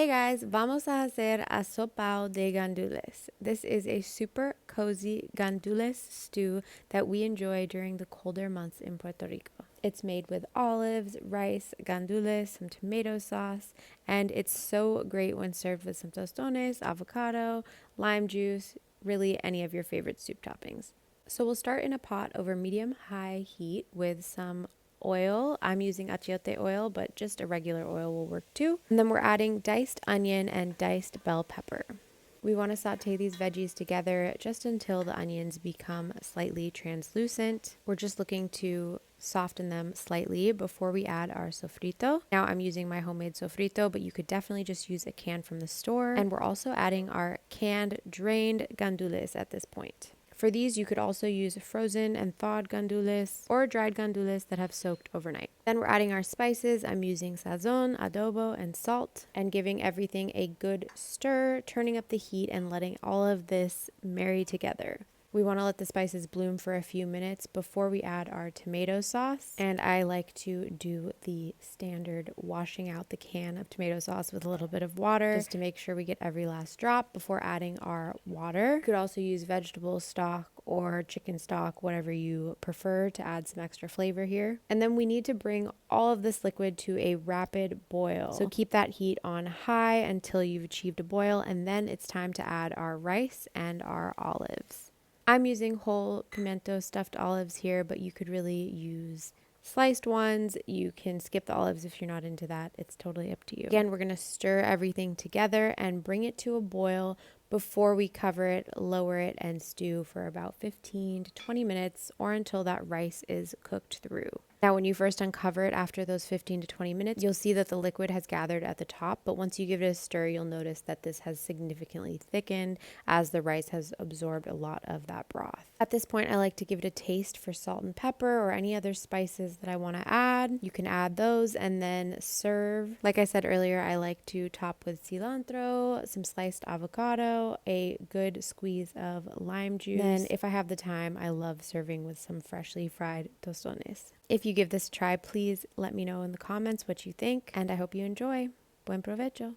Hey guys, vamos a hacer asopao de gandules. This is a super cozy gandules stew that we enjoy during the colder months in Puerto Rico. It's made with olives, rice, gandules, some tomato sauce, and it's so great when served with some tostones, avocado, lime juice, really any of your favorite soup toppings. So we'll start in a pot over medium-high heat with some oil. I'm using achiote oil, but just a regular oil will work too. And then we're adding diced onion and diced bell pepper. We want to saute these veggies together just until the onions become slightly translucent. We're just looking to soften them slightly before we add our sofrito. Now I'm using my homemade sofrito, but you could definitely just use a can from the store. And we're also adding our canned, drained gandules at this point. For these, you could also use frozen and thawed gandules or dried gandules that have soaked overnight. Then we're adding our spices. I'm using sazon, adobo, and salt, and giving everything a good stir, turning up the heat and letting all of this marry together. We want to let the spices bloom for a few minutes before we add our tomato sauce. And I like to do the standard washing out the can of tomato sauce with a little bit of water just to make sure we get every last drop before adding our water. You could also use vegetable stock or chicken stock, whatever you prefer, to add some extra flavor here. And then we need to bring all of this liquid to a rapid boil. So keep that heat on high until you've achieved a boil, and then it's time to add our rice and our olives. I'm using whole pimento stuffed olives here, but you could really use sliced ones. You can skip the olives if you're not into that. It's totally up to you. Again, we're going to stir everything together and bring it to a boil before we cover it, lower it, and stew for about 15 to 20 minutes or until that rice is cooked through. Now, when you first uncover it after those 15 to 20 minutes, you'll see that the liquid has gathered at the top, but once you give it a stir, you'll notice that this has significantly thickened as the rice has absorbed a lot of that broth. At this point, I like to give it a taste for salt and pepper or any other spices that I want to add. You can add those and then serve. Like I said earlier, I like to top with cilantro, some sliced avocado, a good squeeze of lime juice. Then, if I have the time, I love serving with some freshly fried tostones. If you give this a try, please let me know in the comments what you think, and I hope you enjoy. Buen provecho!